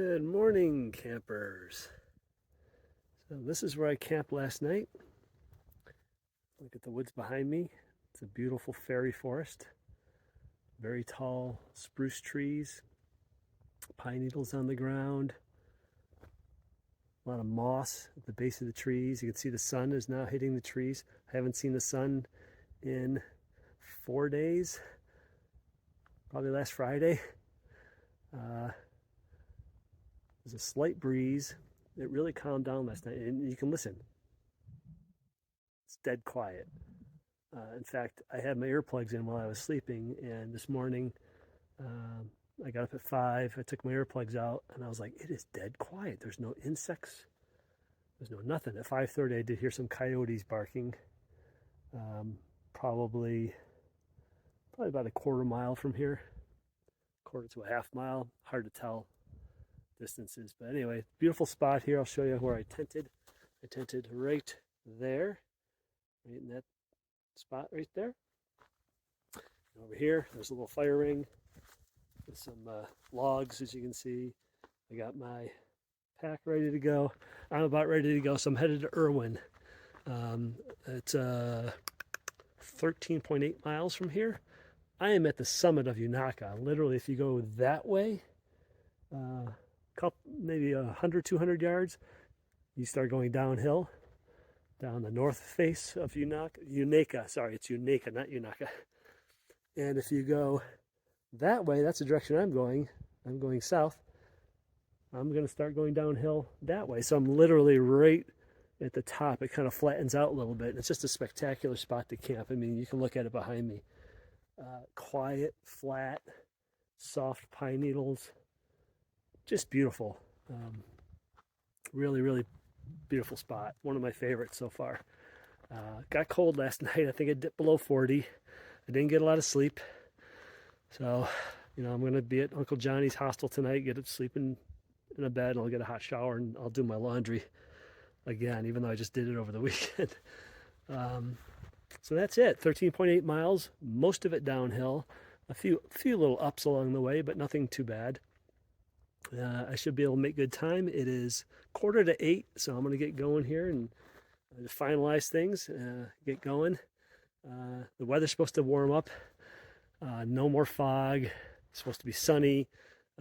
Good morning, campers. So this is where I camped last night. Look at the woods behind me. It's a beautiful fairy forest. Very tall spruce trees, pine needles on the ground, a lot of moss at the base of the trees. You can see the sun is now hitting the trees. I haven't seen the sun in 4 days, probably last Friday. There's a slight breeze. It really calmed down last night, and you can listen. It's dead quiet. In fact, I had my earplugs in while I was sleeping, and this morning I got up at 5. I took my earplugs out, and I was like, it is dead quiet. There's no insects. There's no nothing. At 5:30, I did hear some coyotes barking. Probably about a quarter mile from here, quarter to a half mile. Hard to tell distances, but anyway, beautiful spot here. I'll show you where I tented. I tented right there, right in that spot right there. And over here, there's a little fire ring with some logs, as you can see. I got my pack ready to go. I'm about ready to go, so I'm headed to Erwin. It's 13.8 miles from here. I am at the summit of Unaka. Literally, if you go that way, maybe 100, 200 yards, you start going downhill, down the north face of Unaka. Sorry, it's Unaka, not Unaka. And if you go that way, that's the direction I'm going. I'm going south. I'm going to start going downhill that way. So I'm literally right at the top. It kind of flattens out a little bit. It's just a spectacular spot to camp. I mean, you can look at it behind me. Quiet, flat, soft pine needles. Just beautiful. Really, really beautiful spot. One of my favorites so far. Got cold last night. I think it dipped below 40. I didn't get a lot of sleep. So, I'm going to be at Uncle Johnny's hostel tonight, get up sleeping in a bed, and I'll get a hot shower, and I'll do my laundry again, even though I just did it over the weekend. So that's it. 13.8 miles, most of it downhill. A few little ups along the way, but nothing too bad. I should be able to make good time. It is 7:45, so I'm going to get going here and finalize things, get going. The weather's supposed to warm up. No more fog. It's supposed to be sunny.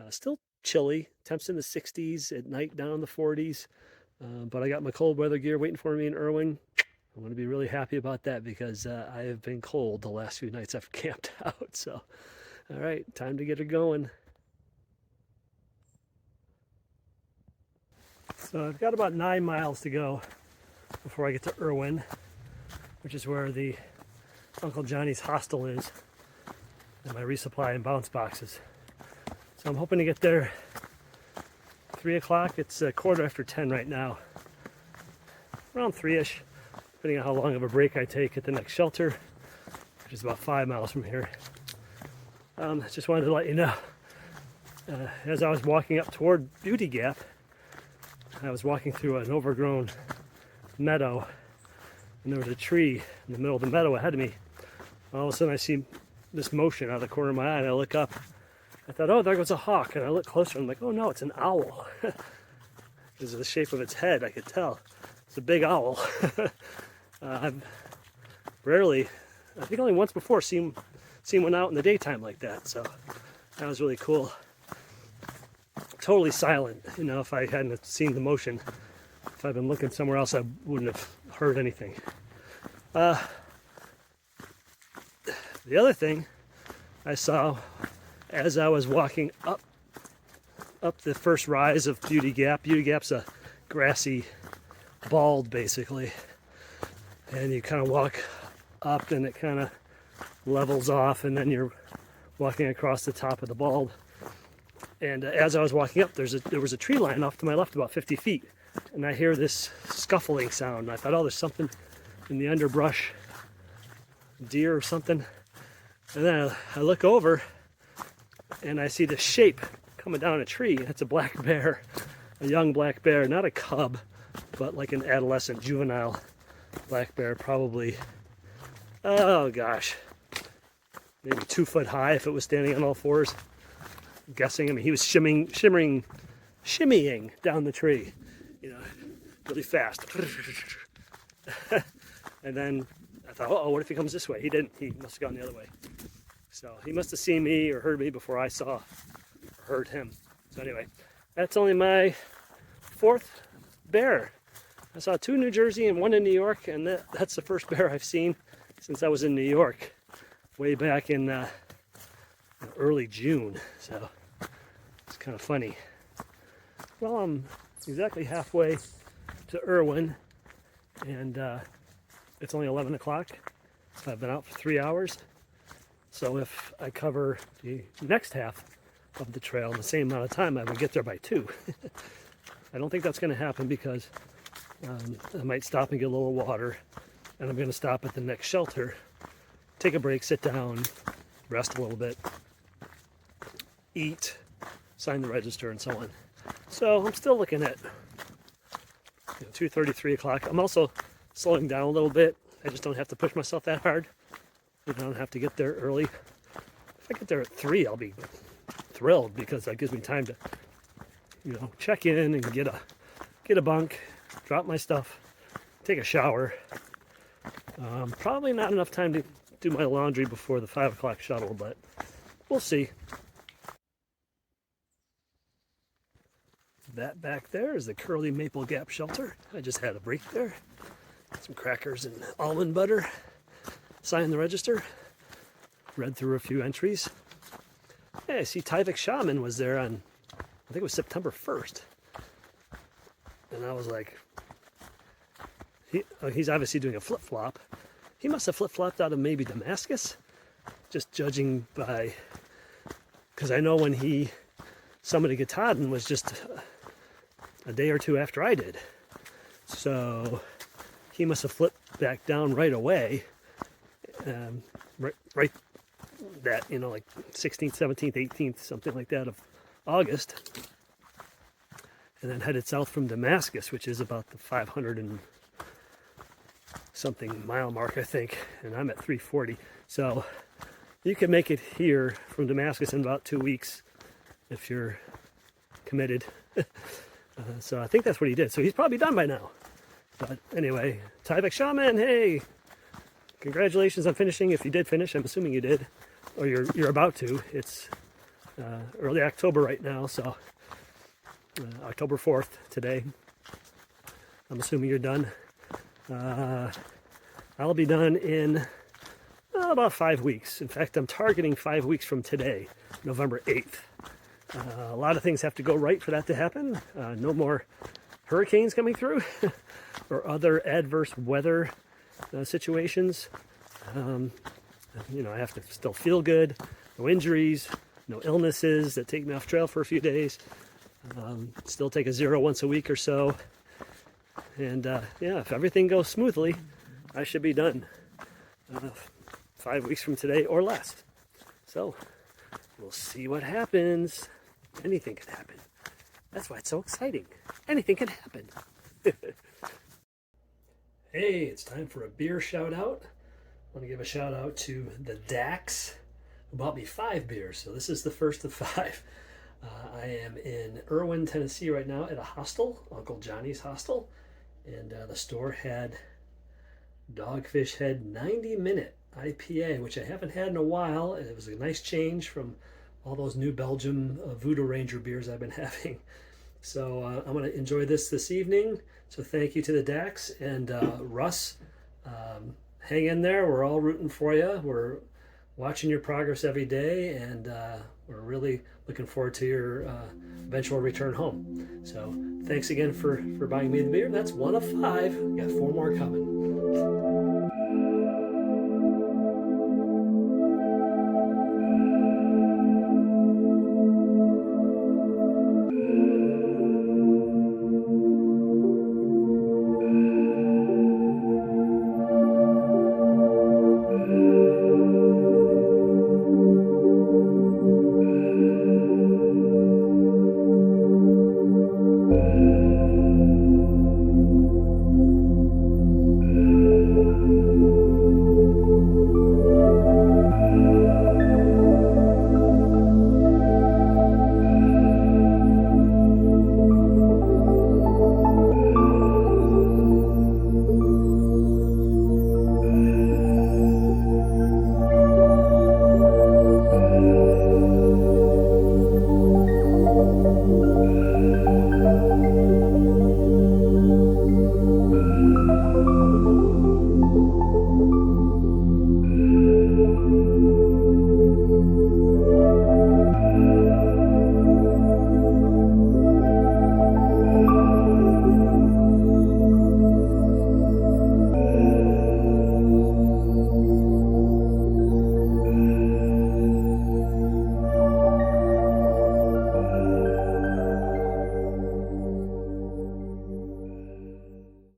Still chilly. Temps in the 60s, at night down in the 40s. But I got my cold weather gear waiting for me in Erwin. I'm going to be really happy about that because I have been cold the last few nights I've camped out. So, all right, time to get her going. So I've got about 9 miles to go before I get to Erwin, which is where the Uncle Johnny's hostel is, and my resupply and bounce boxes. So I'm hoping to get there 3 o'clock. It's 10:15 right now. Around 3-ish, depending on how long of a break I take at the next shelter, which is about 5 miles from here. Just wanted to let you know, as I was walking up toward Beauty Gap, I was walking through an overgrown meadow, and there was a tree in the middle of the meadow ahead of me. All of a sudden I see this motion out of the corner of my eye, and I look up. I thought, oh, there goes a hawk, and I look closer, and I'm like, oh no, it's an owl. Because of the shape of its head, I could tell. It's a big owl. I've rarely, I think only once before, seen one out in the daytime like that, so that was really cool. Totally silent, if I hadn't seen the motion. If I'd been looking somewhere else, I wouldn't have heard anything. The other thing I saw as I was walking up the first rise of Beauty Gap. Beauty Gap's a grassy bald, basically, and you kind of walk up and it kind of levels off, and then you're walking across the top of the bald. And as I was walking up, there was a tree line off to my left about 50 feet, and I hear this scuffling sound. And I thought, oh, there's something in the underbrush, deer or something. And then I look over, and I see this shape coming down a tree. It's a black bear, a young black bear, not a cub, but like an adolescent, juvenile black bear, probably, oh gosh, maybe 2 foot high if it was standing on all fours. I'm guessing. I mean, he was shimmering shimmying down the tree, you know, really fast. And then I thought, oh, what if he comes this way? He didn't. He must have gone the other way. So he must have seen me or heard me before I saw or heard him. So anyway, that's only my 4th bear. I saw 2 in New Jersey and 1 in New York, and that's the first bear I've seen since I was in New York, way back in early June. So it's kind of funny. Well, I'm exactly halfway to Erwin, and it's only 11 o'clock. So I've been out for 3 hours. So if I cover the next half of the trail in the same amount of time, I would get there by 2. I don't think that's going to happen because I might stop and get a little water, and I'm going to stop at the next shelter, take a break, sit down, rest a little bit, eat, sign the register, and so on. So I'm still looking at 2:30, 3 o'clock. I'm also slowing down a little bit. I just don't have to push myself that hard. I don't have to get there early. If I get there at 3, I'll be thrilled because that gives me time to, check in and get a bunk, drop my stuff, take a shower. Probably not enough time to do my laundry before the 5 o'clock shuttle, but we'll see. That back there is the Curly Maple Gap shelter. I just had a break there. Some crackers and almond butter. Signed the register. Read through a few entries. Hey, I see Tyvek Shaman was there on, I think it was September 1st. And I was like, he's obviously doing a flip-flop. He must have flip-flopped out of maybe Damascus, just judging by, because I know when he summited Katahdin was just a day or 2 after I did. So he must have flipped back down right away. Right that, like 16th, 17th, 18th, something like that of August. And then headed south from Damascus, which is about the 500 and something mile mark, I think. And I'm at 340. So you can make it here from Damascus in about 2 weeks if you're committed. So I think that's what he did. So he's probably done by now. But anyway, Tyvek Shaman, hey, congratulations on finishing. If you did finish, I'm assuming you did, or you're about to. It's early October right now, so October 4th today. I'm assuming you're done. I'll be done in about 5 weeks. In fact, I'm targeting 5 weeks from today, November 8th. A lot of things have to go right for that to happen. No more hurricanes coming through or other adverse weather situations. I have to still feel good, no injuries, no illnesses that take me off trail for a few days. Still take a 0 once a week or so. And if everything goes smoothly, I should be done 5 weeks from today or less. So we'll see what happens. Anything can happen. That's why it's so exciting. Anything can happen. Hey, it's time for a beer shout out. I want to give a shout out to the Dax, who bought me 5 beers. So this is the first of 5. I am in Erwin, Tennessee right now at a hostel, Uncle Johnny's Hostel. And the store had Dogfish Head 90-minute IPA, which I haven't had in a while. And it was a nice change from all those New Belgium Voodoo Ranger beers I've been having. So I'm going to enjoy this evening. So thank you to the Dax and Russ. Hang in there. We're all rooting for you. We're watching your progress every day, and we're really looking forward to your eventual return home. So thanks again for buying me the beer. That's 1 of 5. We got 4 more coming.